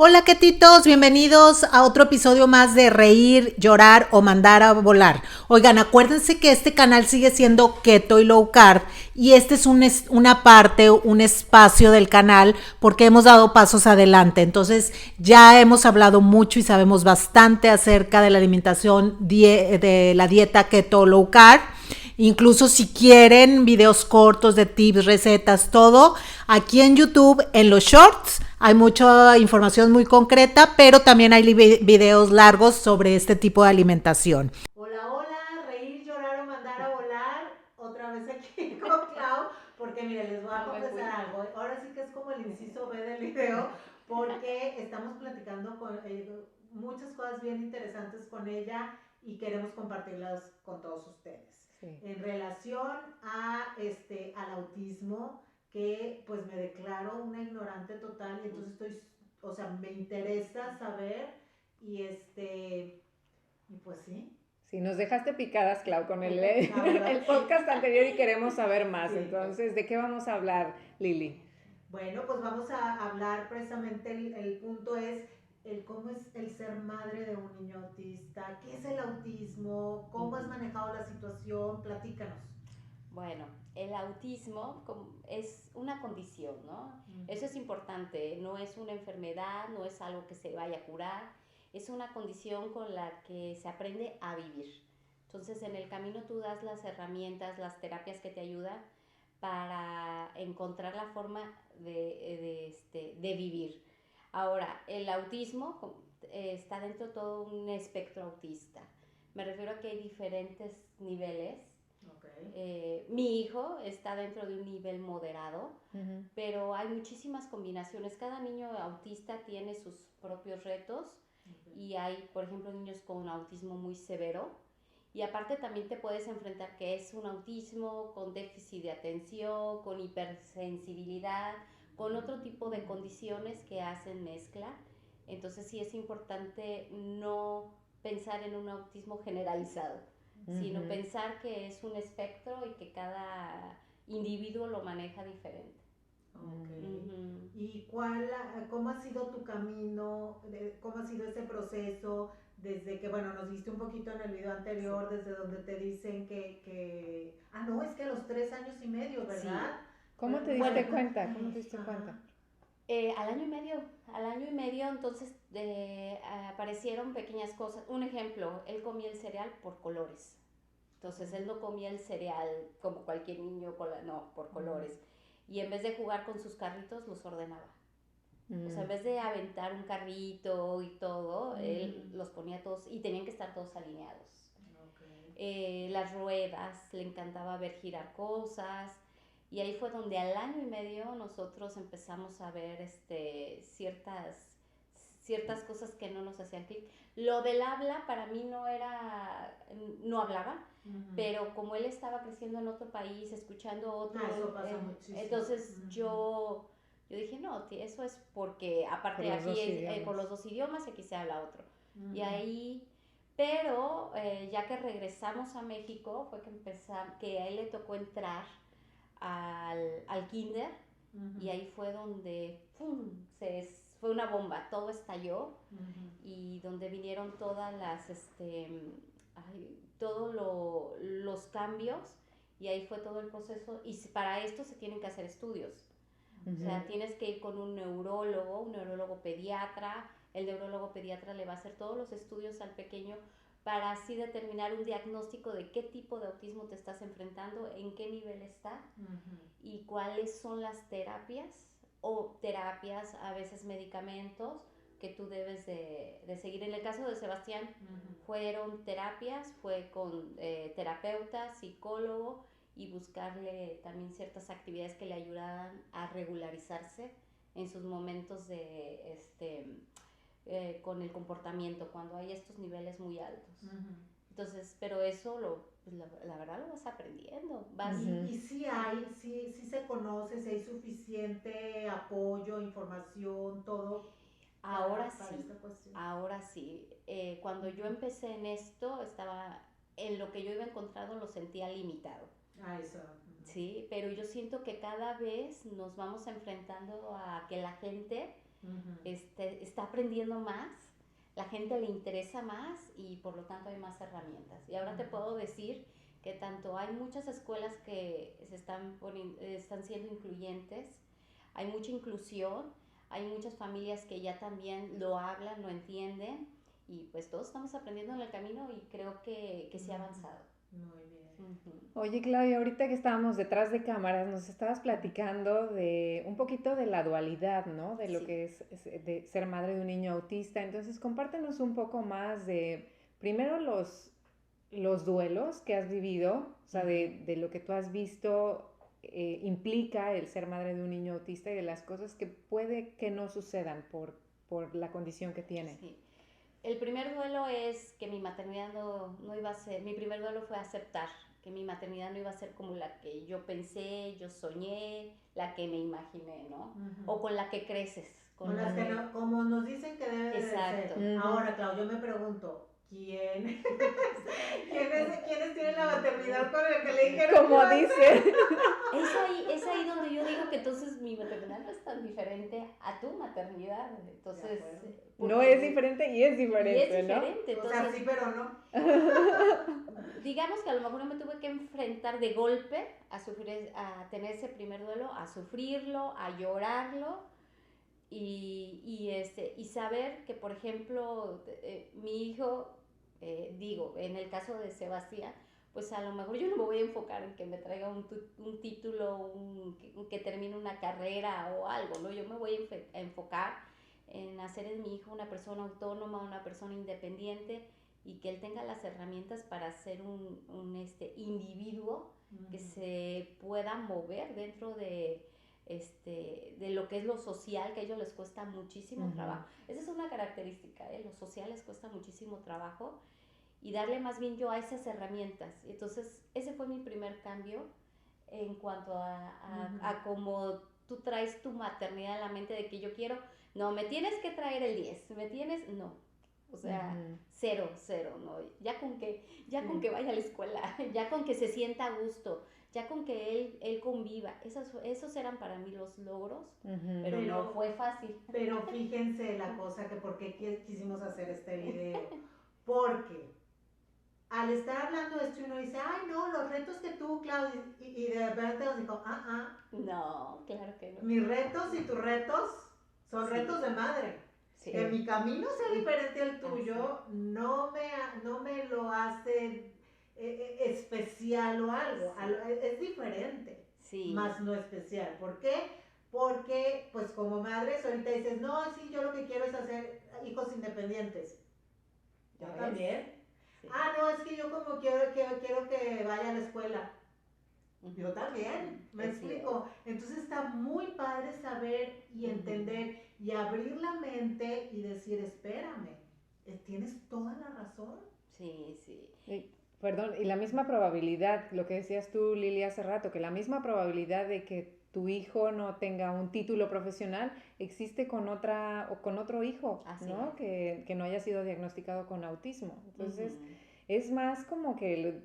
Hola, quetitos, bienvenidos a otro episodio más de Reír, Llorar o Mandar a Volar. Oigan, acuérdense que este canal sigue siendo Keto y Low Carb y este es una parte, un espacio del canal porque hemos dado pasos adelante. Entonces ya hemos hablado mucho y sabemos bastante acerca de la alimentación, de la dieta Keto Low Carb. Incluso si quieren videos cortos de tips, recetas, todo, aquí en YouTube, en los shorts, hay mucha información muy concreta, pero también hay videos largos sobre este tipo de alimentación. Hola, hola, reír, llorar o mandar a volar. Otra vez aquí con Clau, porque miren, les voy a confesar algo. Ahora sí que es como el inciso B del video, porque estamos platicando con muchas cosas bien interesantes con ella y queremos compartirlas con todos ustedes. Sí. En relación al autismo, que pues me declaro una ignorante total y entonces me interesa saber y y pues sí. Sí, nos dejaste picadas, Clau, con el podcast anterior y queremos saber más. Sí. Entonces, ¿de qué vamos a hablar, Lili? Bueno, pues vamos a hablar precisamente, el punto es el cómo es el ser madre de un niño autista, qué es el autismo, cómo has manejado la situación, platícanos. Bueno, el autismo es una condición, ¿no? Eso es importante, no es una enfermedad, no es algo que se vaya a curar, es una condición con la que se aprende a vivir. Entonces, en el camino tú das las herramientas, las terapias que te ayudan para encontrar la forma de vivir. Ahora, el autismo está dentro de todo un espectro autista. Me refiero a que hay diferentes niveles. Mi hijo está dentro de un nivel moderado, pero hay muchísimas combinaciones. Cada niño autista tiene sus propios retos y hay, por ejemplo, niños con autismo muy severo. Y aparte también te puedes enfrentar que es un autismo con déficit de atención, con hipersensibilidad, con otro tipo de condiciones que hacen mezcla. Entonces sí es importante no pensar en un autismo generalizado, sino pensar que es un espectro y que cada individuo lo maneja diferente. Okay. ¿Y cómo ha sido tu camino, cómo ha sido ese proceso desde que, bueno, nos diste un poquito en el video anterior, sí, desde donde te dicen no, es que a los 3 años y medio, ¿verdad? Sí. ¿Cómo te diste cuenta? ¿Cómo te diste cuenta? Al año y medio entonces aparecieron pequeñas cosas. Un ejemplo, él comía el cereal por colores. Entonces él no comía el cereal como cualquier niño, no, por colores. Y en vez de jugar con sus carritos, los ordenaba. O sea, en vez de aventar un carrito y todo, él los ponía todos y tenían que estar todos alineados. Las ruedas, le encantaba ver girar cosas. Y ahí fue donde al año y medio nosotros empezamos a ver ciertas cosas que no nos hacían clic. Lo del habla para mí no hablaba, pero como él estaba creciendo en otro país, escuchando otro, eso pasa muchísimo. Entonces yo dije, no, eso es porque aparte por aquí por los dos idiomas y aquí se habla otro. Y ahí, pero ya que regresamos a México fue que a él le tocó entrar al kinder y ahí fue donde ¡pum! Fue una bomba, todo estalló y donde vinieron todas todos los cambios y ahí fue todo el proceso y para esto se tienen que hacer estudios. O sea, tienes que ir con un neurólogo pediatra, el neurólogo pediatra le va a hacer todos los estudios al pequeño para así determinar un diagnóstico de qué tipo de autismo te estás enfrentando, en qué nivel está y cuáles son las terapias a veces medicamentos que tú debes de seguir. En el caso de Sebastián fueron terapias, fue con terapeuta, psicólogo y buscarle también ciertas actividades que le ayudaran a regularizarse en sus momentos con el comportamiento, cuando hay estos niveles muy altos. Entonces, pero eso la verdad lo vas aprendiendo. Y sí se conoce, si hay suficiente apoyo, información, todo. Ahora sí. Cuando yo empecé en esto, en lo que yo iba encontrando lo sentía limitado. Eso. Sí, pero yo siento que cada vez nos vamos enfrentando a que la gente está aprendiendo más, la gente le interesa más y por lo tanto hay más herramientas. Y ahora te puedo decir que tanto hay muchas escuelas que están siendo incluyentes, hay mucha inclusión, hay muchas familias que ya también lo hablan, lo entienden y pues todos estamos aprendiendo en el camino y creo que se ha avanzado. Muy bien. Oye, Claudia, ahorita que estábamos detrás de cámaras, nos estabas platicando de un poquito de la dualidad, ¿no? De lo que es de ser madre de un niño autista. Entonces, compártenos un poco más de, primero, los duelos que has vivido, o sea, de lo que tú has visto implica el ser madre de un niño autista y de las cosas que puede que no sucedan por la condición que tiene. Sí. El primer duelo es que mi maternidad no iba a ser, mi primer duelo fue aceptar que mi maternidad no iba a ser como la que yo pensé, yo soñé, la que me imaginé, ¿no? O con la que creces. Con las que no, como nos dicen que debe de ser. Ahora, Clau, yo me pregunto, ¿quiénes tienen la maternidad con el que le dijeron? Como dice. Es ahí donde yo digo que entonces mi maternidad no es tan diferente a tu maternidad. Entonces, no es diferente y es diferente, y es diferente, ¿no? O sea, sí, pero no. Digamos que a lo mejor no me tuve que enfrentar de golpe a tener ese primer duelo, a sufrirlo, a llorarlo y saber que, por ejemplo, mi hijo, en el caso de Sebastián, pues a lo mejor yo no me voy a enfocar en que me traiga un título, que termine una carrera o algo, ¿no? Yo me voy a enfocar en hacer de mi hijo una persona autónoma, una persona independiente y que él tenga las herramientas para ser un individuo que se pueda mover dentro de lo que es lo social, que a ellos les cuesta muchísimo trabajo. Esa es una característica, lo social les cuesta muchísimo trabajo y darle más bien yo a esas herramientas. Entonces, ese fue mi primer cambio en cuanto a cómo tú traes tu maternidad en la mente de que yo quiero, no, me tienes que traer el 10, no. O sea, cero, ¿no? Ya con que vaya a la escuela, ya con que se sienta a gusto, ya con que él conviva. Esos eran para mí los logros, pero no fue fácil. Pero fíjense la cosa que por qué quisimos hacer este video. Porque al estar hablando de esto uno dice, ay no, los retos que tuvo Claudia, y de repente nos dijo, no, claro que no. Mis retos y tus retos son retos de madre. Sí. Que mi camino sea diferente al tuyo no me lo hace especial o algo, es diferente, más no especial. ¿Por qué? Porque pues como madres ahorita dices, no, sí, yo lo que quiero es hacer hijos independientes. Yo también. No, es que yo como quiero que vaya a la escuela. Yo también, me explico. Entonces está muy padre saber y entender y abrir la mente y decir, espérame, tienes toda la razón. Sí. Perdón, y la misma probabilidad, lo que decías tú, Lili, hace rato, que la misma probabilidad de que tu hijo no tenga un título profesional existe con otro hijo, ¿no? Que no haya sido diagnosticado con autismo. Entonces, es más como que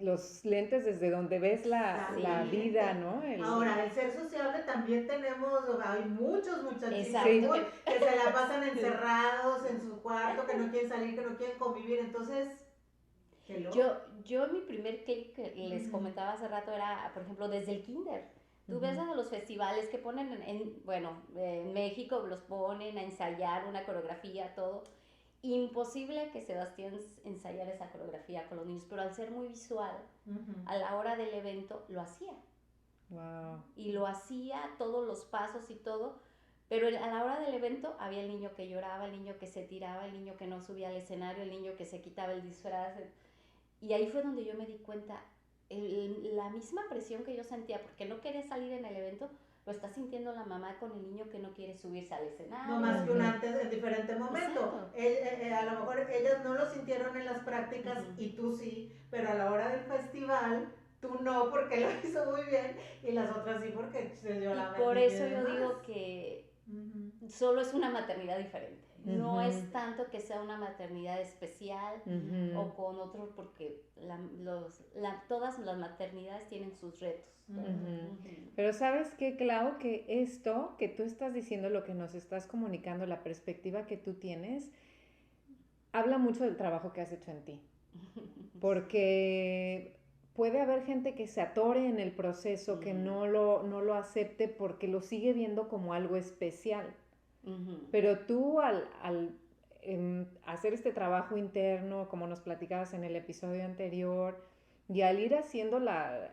los lentes desde donde ves la vida, ¿no? Ahora, el ser sociable también hay muchos muchachitos que se la pasan encerrados en su cuarto, que no quieren salir, que no quieren convivir, entonces... Yo mi primer clic que les comentaba hace rato era, por ejemplo, desde el kinder. Tú ves a los festivales que ponen, en México los ponen a ensayar una coreografía, todo. Imposible que Sebastián ensayara esa coreografía con los niños, pero al ser muy visual, a la hora del evento lo hacía. Wow. Y lo hacía, todos los pasos y todo, pero a la hora del evento había el niño que lloraba, el niño que se tiraba, el niño que no subía al escenario, el niño que se quitaba el disfraz. Y ahí fue donde yo me di cuenta, la misma presión que yo sentía porque no quería salir en el evento, lo está sintiendo la mamá con el niño que no quiere subirse al escenario. No más que un antes en diferente momento. A lo mejor ellas no lo sintieron en las prácticas y tú sí, pero a la hora del festival tú no, porque lo hizo muy bien, y las otras sí porque se dio la mente. Por eso yo digo que solo es una maternidad diferente. No es tanto que sea una maternidad especial o con otros, porque todas las maternidades tienen sus retos. Pero ¿sabes qué, Clau? Que esto que tú estás diciendo, lo que nos estás comunicando, la perspectiva que tú tienes, habla mucho del trabajo que has hecho en ti. Porque puede haber gente que se atore en el proceso, que no lo acepte porque lo sigue viendo como algo especial. Pero tú al hacer este trabajo interno, como nos platicabas en el episodio anterior, y al ir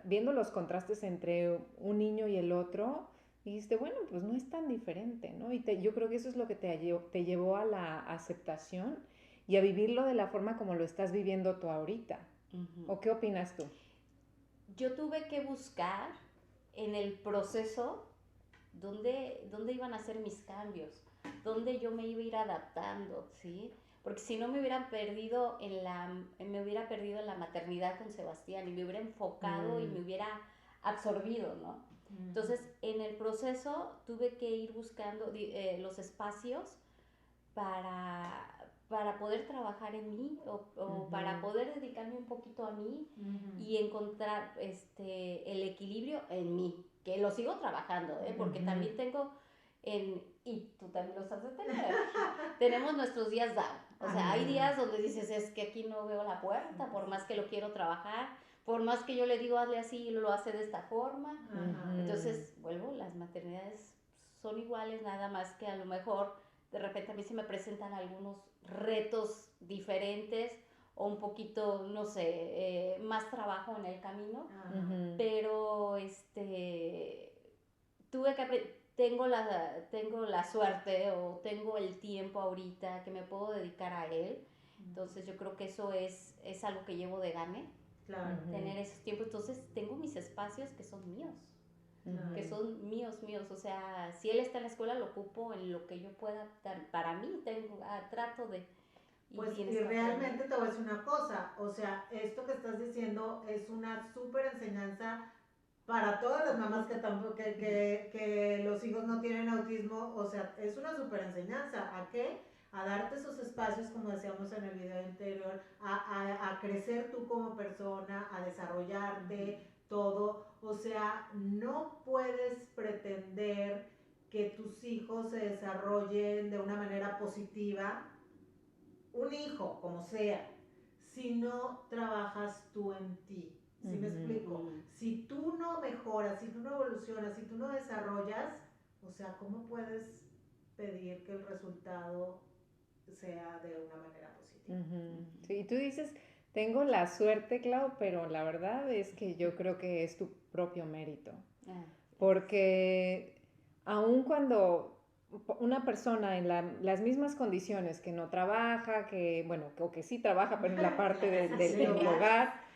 viendo los contrastes entre un niño y el otro, dijiste, bueno, pues no es tan diferente, ¿no? Y yo creo que eso es lo que te llevó a la aceptación y a vivirlo de la forma como lo estás viviendo tú ahorita. ¿O qué opinas tú? Yo tuve que buscar en el proceso dónde iban a ser mis cambios, dónde yo me iba a ir adaptando, ¿sí? Porque si no me hubieran perdido me hubiera perdido en la maternidad con Sebastián y me hubiera enfocado y me hubiera absorbido, ¿no? Entonces, en el proceso tuve que ir buscando los espacios para poder trabajar en mí o para poder dedicarme un poquito a mí y encontrar el equilibrio en mí, que lo sigo trabajando, porque también tengo, y tú también lo sabes tener, tenemos nuestros días down, o sea, hay días donde dices, es que aquí no veo la puerta, por más que lo quiero trabajar, por más que yo le digo, hazle así, y lo hace de esta forma, entonces, las maternidades son iguales, nada más que a lo mejor de repente a mí se me presentan algunos retos diferentes o un poquito, no sé, más trabajo en el camino, pero tengo la suerte o tengo el tiempo ahorita que me puedo dedicar a él, entonces yo creo que eso es algo que llevo de gane, tener esos tiempos, entonces tengo mis espacios que son míos. Que son míos, o sea, si él está en la escuela lo ocupo en lo que yo pueda dar, para mí trato de... Pues y realmente te voy a decir una cosa, o sea, esto que estás diciendo es una súper enseñanza para todas las mamás que los hijos no tienen autismo, o sea, es una súper enseñanza. ¿A qué? A darte esos espacios, como decíamos en el video anterior, a crecer tú como persona, a desarrollarte todo. O sea, no puedes pretender que tus hijos se desarrollen de una manera positiva, un hijo, como sea, si no trabajas tú en ti. ¿Sí me explico? Si tú no mejoras, si tú no evolucionas, si tú no desarrollas, o sea, ¿cómo puedes pedir que el resultado sea de una manera positiva? Sí, y tú dices, tengo la suerte, Clau, pero la verdad es que yo creo que es tu propio mérito. Porque aun cuando una persona en las mismas condiciones que no trabaja, o que sí trabaja, pero en la parte del hogar,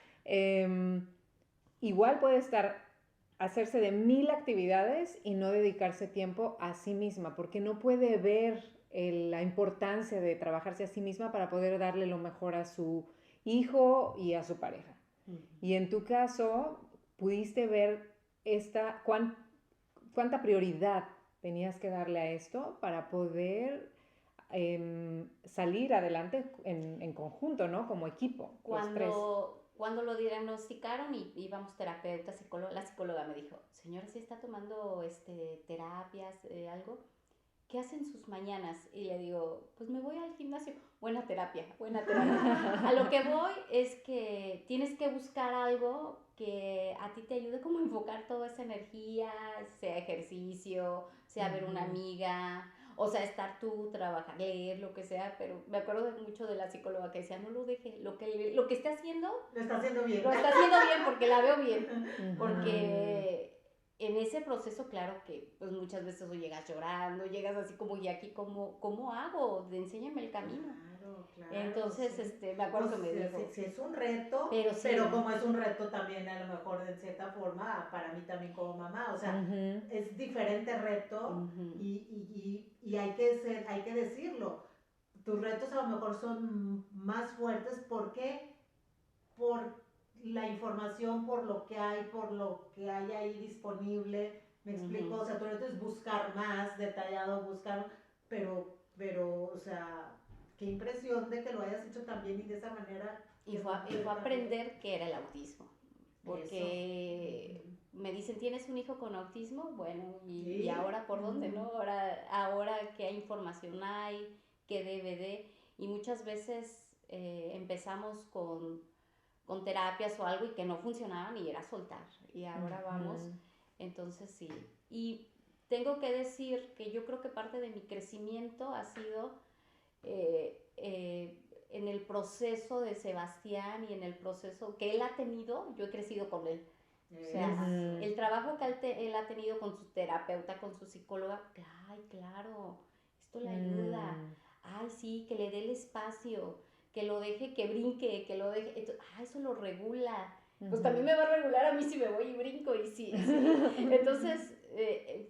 igual puede hacerse de 1000 actividades y no dedicarse tiempo a sí misma, porque no puede ver la importancia de trabajarse a sí misma para poder darle lo mejor a su hijo y a su pareja. Y en tu caso, pudiste ver cuánta prioridad tenías que darle a esto para poder salir adelante en conjunto, ¿no? Como equipo, los tres. Cuando lo diagnosticaron y íbamos terapeuta, la psicóloga me dijo, señora, ¿sí está tomando terapias, algo? ¿Qué hacen sus mañanas? Y le digo, pues me voy al gimnasio. Buena terapia. A lo que voy es que tienes que buscar algo que a ti te ayude como a enfocar toda esa energía, sea ejercicio, sea ver una amiga, o sea, estar tú, trabajar, leer, lo que sea, pero me acuerdo mucho de la psicóloga que decía, no lo deje, lo que esté haciendo, lo está haciendo bien. Lo está haciendo bien porque la veo bien, porque en ese proceso, claro que pues muchas veces llegas llorando, llegas así como, ¿y aquí cómo hago? Enséñame el camino. Claro, entonces, sí. Me acuerdo que me dijo. Sí, es un reto, pero como es un reto también a lo mejor de cierta forma, para mí también como mamá, o sea, es diferente reto y hay que decirlo. Tus retos a lo mejor son más fuertes, ¿por qué? Por la información, por lo que hay ahí disponible, me explico, o sea, tu reto es buscar más detallado, buscar pero, o sea, qué impresión de que lo hayas hecho también y de esa manera. Y fue a aprender qué era el autismo. Porque me dicen, ¿tienes un hijo con autismo? Bueno, ¿y ahora por dónde, no? Ahora qué información hay, qué debe de. Y muchas veces empezamos con terapias o algo y que no funcionaban y era soltar. Y ahora vamos, entonces sí. Y tengo que decir que yo creo que parte de mi crecimiento ha sido en el proceso de Sebastián y en el proceso que él ha tenido, yo he crecido con él. O sea, el trabajo que él ha tenido con su terapeuta, con su psicóloga, ay, claro, esto le ayuda. Ay, sí, que le dé el espacio, que lo deje, que brinque, que lo deje. Eso lo regula. Pues también me va a regular a mí si me voy y brinco y sí. Entonces,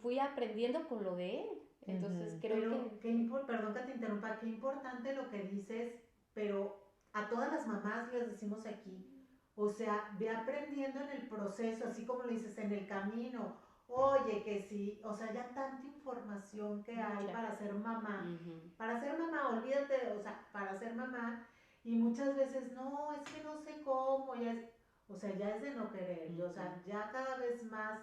fui aprendiendo con lo de él. Entonces, creo que... Perdón que te interrumpa, qué importante lo que dices, pero a todas las mamás les decimos aquí, o sea, ve aprendiendo en el proceso, así como lo dices, en el camino. Oye, que sí, o sea, ya tanta información que hay para ser mamá. Para ser mamá, olvídate, o sea, para ser mamá, y muchas veces, no, es que no sé cómo, o sea, ya es de no querer, o sea, ya cada vez más,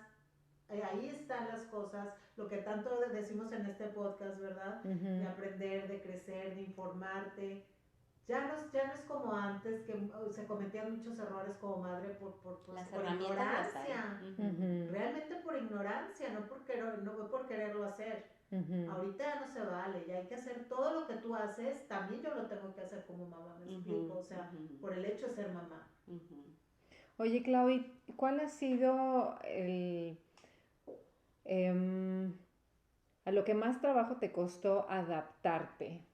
ahí están las cosas, lo que tanto decimos en este podcast, ¿verdad? De aprender, de crecer, de informarte. Ya no es como antes, que se cometían muchos errores como madre por ignorancia. Realmente por ignorancia, no por quererlo hacer. Ahorita ya no se vale, ya hay que hacer todo lo que tú haces, también yo lo tengo que hacer como mamá, me explico, o sea, por el hecho de ser mamá. Oye, Clau, ¿cuál ha sido a lo que más trabajo te costó adaptarte?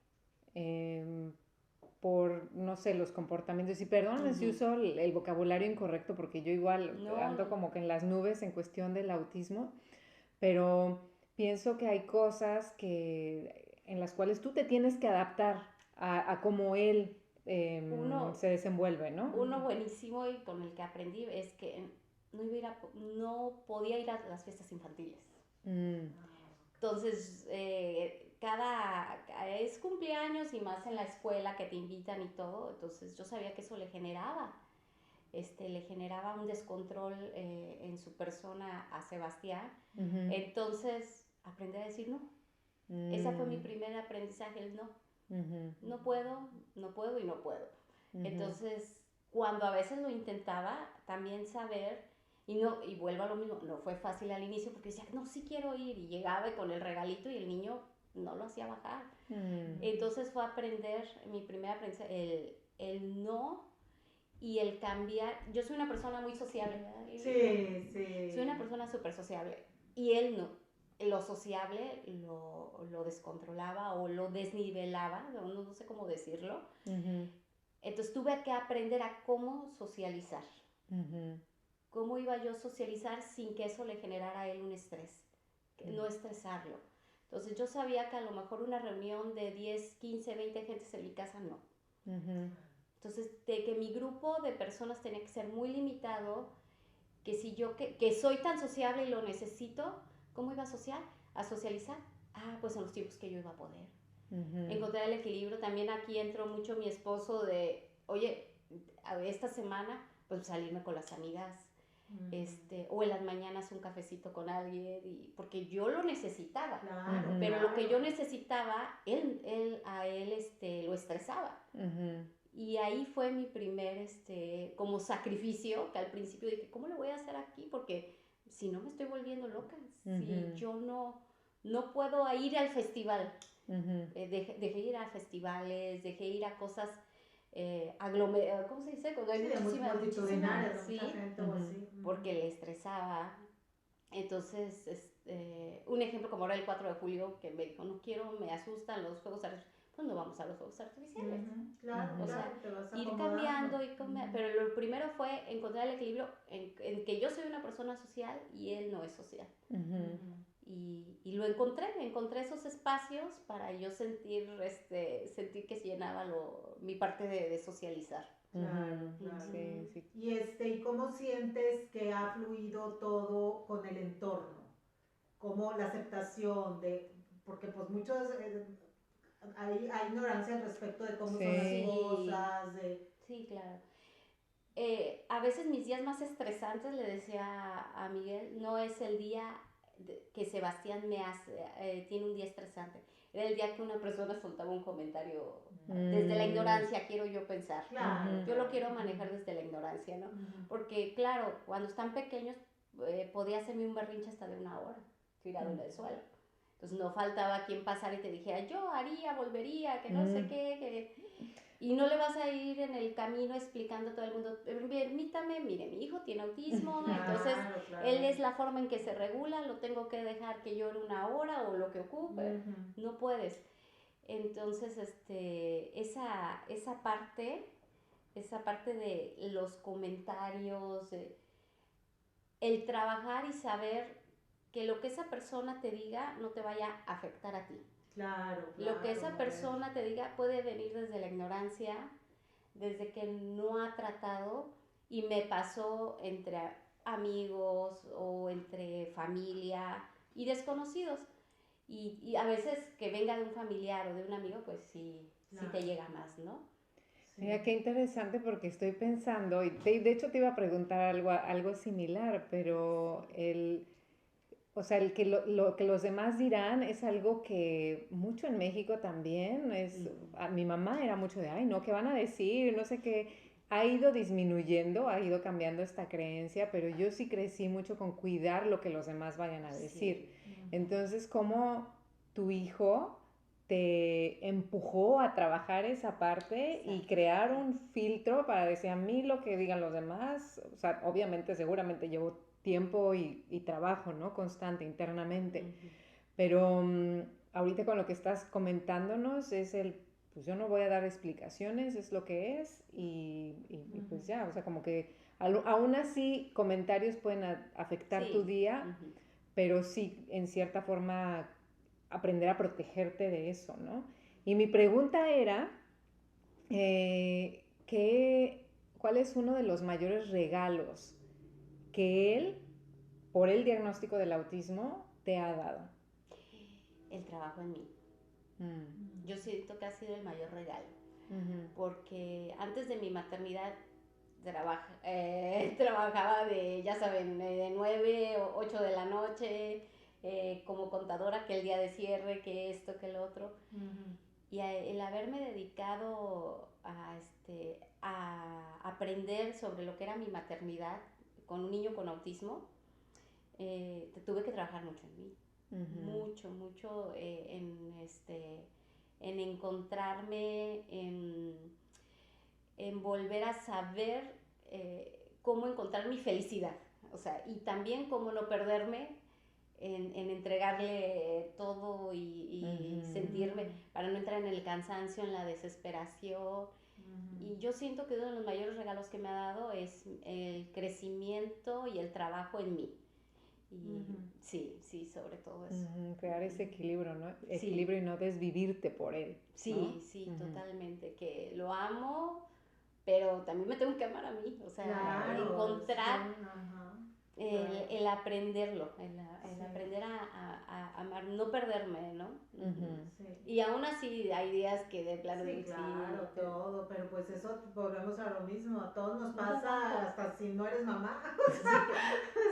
Por, no sé, los comportamientos. Y perdón si uso el vocabulario incorrecto, porque yo igual ando como que en las nubes en cuestión del autismo, pero pienso que hay cosas en las cuales tú te tienes que adaptar a cómo él se desenvuelve, ¿no? Uno buenísimo y con el que aprendí es que no podía ir a las fiestas infantiles. Entonces, es cumpleaños y más en la escuela que te invitan y todo, entonces yo sabía que eso le generaba un descontrol en su persona a Sebastián. Entonces aprendí a decir no. Ese fue mi primer aprendizaje, el no. No puedo y no puedo. Entonces, cuando a veces lo intentaba, también saber, y vuelvo a lo mismo, no fue fácil al inicio porque decía, no, sí quiero ir, y llegaba con el regalito y el niño no lo hacía bajar. Entonces fue aprender, mi primer aprendizaje, el no y el cambiar. Yo soy una persona muy sociable, ¿verdad? Sí. Soy una persona súper sociable y él no. Lo sociable lo descontrolaba o lo desnivelaba, no sé cómo decirlo. Entonces tuve que aprender a cómo socializar. Cómo iba yo a socializar sin que eso le generara a él un estrés, no estresarlo. Entonces yo sabía que a lo mejor una reunión de 10, 15, 20 gentes en mi casa no. Entonces de que mi grupo de personas tenía que ser muy limitado, que si yo que soy tan sociable y lo necesito, ¿cómo iba a socializar? Pues en los tiempos que yo iba a poder. Encontrar el equilibrio. También aquí entró mucho mi esposo de, oye, esta semana pues salirme con las amigas, o en las mañanas un cafecito con alguien, porque yo lo necesitaba, pero lo que yo necesitaba, a él lo estresaba. Y ahí fue mi primer como sacrificio, que al principio dije, ¿cómo lo voy a hacer aquí? Porque si no me estoy volviendo loca, si yo no puedo ir al festival. Dejé ir a festivales, dejé ir a cosas ¿cómo se dice? Cuando hay muchísima gente o así. Porque le estresaba. Entonces, un ejemplo como ahora el 4 de julio, que me dijo, no quiero, me asustan los fuegos artificiales. Pues no vamos a los fuegos artificiales. Claro, o sea, ir cambiando, pero lo primero fue encontrar el equilibrio en que yo soy una persona social y él no es social. Y lo encontré esos espacios para yo sentir que se llenaba mi parte de socializar. Claro. Sí. ¿Y cómo sientes que ha fluido todo con el entorno? Como la aceptación porque pues muchos, hay ignorancia al respecto de cómo Sí. son las cosas, de... Sí, claro. A veces mis días más estresantes, le decía a Miguel, no es el día que Sebastián tiene un día estresante. Era el día que una persona soltaba un comentario desde la ignorancia, quiero yo pensar. Claro. Yo lo quiero manejar desde la ignorancia, ¿no? Porque, claro, cuando están pequeños, podía hacerme un berrinche hasta de 1 hora, tirado en el suelo. Entonces no faltaba quien pasara y te dijera, yo haría, volvería, que no sé qué, y no le vas a ir en el camino explicando a todo el mundo, permítame, mire, mi hijo tiene autismo, entonces él es la forma en que se regula, lo tengo que dejar que llore 1 hora o lo que ocupe, no puedes. Entonces, esa parte de los comentarios, el trabajar y saber que lo que esa persona te diga no te vaya a afectar a ti. Claro. Lo que esa persona te diga puede venir desde la ignorancia, desde que no ha tratado, y me pasó entre amigos o entre familia y desconocidos. Y a veces que venga de un familiar o de un amigo, pues sí, claro, sí te llega más, ¿no? Mira, qué interesante, porque estoy pensando, y de hecho te iba a preguntar algo similar, pero o sea, el que lo que los demás dirán es algo que mucho en México también es, mi mamá era mucho de, ay, no, ¿qué van a decir? No sé qué, ha ido disminuyendo, ha ido cambiando esta creencia, pero yo sí crecí mucho con cuidar lo que los demás vayan a decir. Sí. Entonces, ¿cómo tu hijo te empujó a trabajar esa parte y crear un filtro para decir, a mí lo que digan los demás? O sea, obviamente, seguramente llevo tiempo y trabajo, ¿no? Constante internamente. Pero ahorita con lo que estás comentándonos es pues yo no voy a dar explicaciones, es lo que es, y pues ya, o sea, como que aún así comentarios pueden afectar tu día, pero sí, en cierta forma, aprender a protegerte de eso, ¿no? Y mi pregunta era, ¿cuál es uno de los mayores regalos que él, por el diagnóstico del autismo, te ha dado? El trabajo en mí. Yo siento que ha sido el mayor regalo. Porque antes de mi maternidad trabajaba ya saben, de 9 o 8 de la noche, como contadora, que el día de cierre, que esto, que el otro. Y el haberme dedicado a aprender sobre lo que era mi maternidad con un niño con autismo, tuve que trabajar mucho en mí. Mucho en encontrarme, en volver a saber cómo encontrar mi felicidad, o sea, y también cómo no perderme en entregarle todo y sentirme, para no entrar en el cansancio, en la desesperación. Y yo siento que uno de los mayores regalos que me ha dado es el crecimiento y el trabajo en mí. Y sí, sobre todo eso. Crear ese equilibrio, ¿no? Equilibrio, y no desvivirte por él, ¿no? Sí, totalmente, que lo amo, pero también me tengo que amar a mí, o sea, claro, encontrar el aprenderlo, el aprender a amar, no perderme, ¿no? Y aún así hay días que de plano claro, todo, pero pues eso, volvemos a lo mismo, a todos nos pasa, hasta si no eres mamá.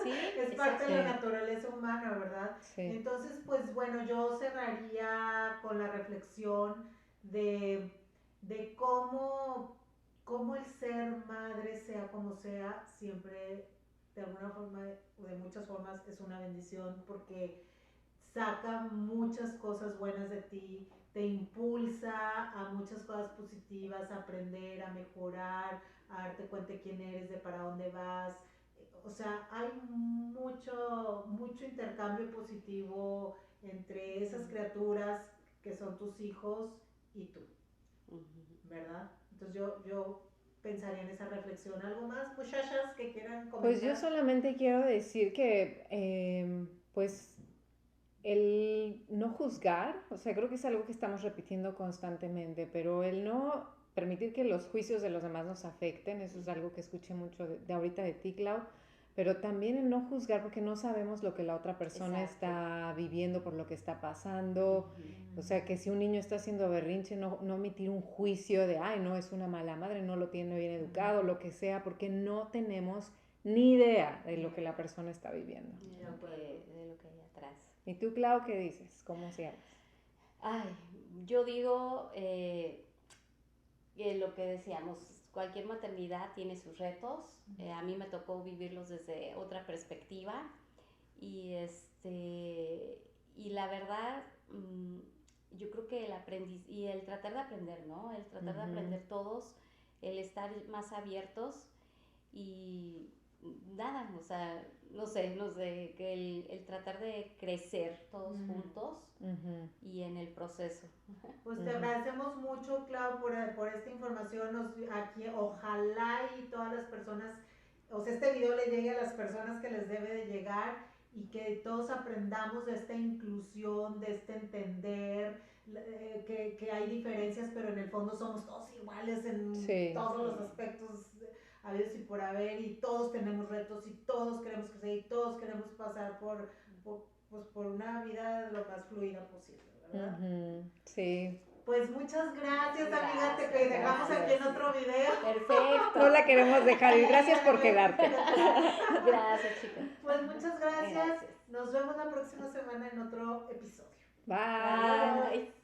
Es parte de la naturaleza humana, ¿verdad? Entonces, pues bueno, yo cerraría con la reflexión de cómo el ser madre, sea como sea, siempre de alguna forma, de muchas formas, es una bendición, porque saca muchas cosas buenas de ti, te impulsa a muchas cosas positivas, a aprender, a mejorar, a darte cuenta de quién eres, de para dónde vas. O sea, hay mucho intercambio positivo entre esas criaturas que son tus hijos y tú, ¿verdad? Entonces yo pensaría en esa reflexión. ¿Algo más, muchachas, que quieran comentar? Pues yo solamente quiero decir que, pues, el no juzgar, o sea, creo que es algo que estamos repitiendo constantemente, pero el no permitir que los juicios de los demás nos afecten, eso es algo que escuché mucho de ahorita de ti, Clau, pero también el no juzgar porque no sabemos lo que la otra persona Exacto. está viviendo, por lo que está pasando. O sea, que si un niño está haciendo berrinche, no emitir un juicio de, ay, no, es una mala madre, no lo tiene bien educado, lo que sea, porque no tenemos ni idea de lo que la persona está viviendo. De lo que hay atrás. ¿Y tú, Clau, qué dices? ¿Cómo cierras? Ay, yo digo lo que decíamos, cualquier maternidad tiene sus retos. A mí me tocó vivirlos desde otra perspectiva y y la verdad, yo creo que y el tratar de aprender, ¿no? El tratar de aprender todos, el estar más abiertos y nada, o sea, no sé, que el tratar de crecer todos juntos y en el proceso. Pues te agradecemos mucho, Clau, por esta información. Aquí, ojalá y todas las personas, o sea, este video le llegue a las personas que les debe de llegar y que todos aprendamos de esta inclusión, de este entender, que hay diferencias, pero en el fondo somos todos iguales en todos los aspectos habidos y por haber, y todos tenemos retos y todos queremos crecer y todos queremos pasar por una vida lo más fluida posible, ¿verdad? Sí. Pues muchas gracias, amiga, te dejamos aquí en otro video. Perfecto. No la queremos dejar y gracias por quedarte. Gracias, chicas. Pues muchas gracias. Nos vemos la próxima semana en otro episodio. Bye. Bye.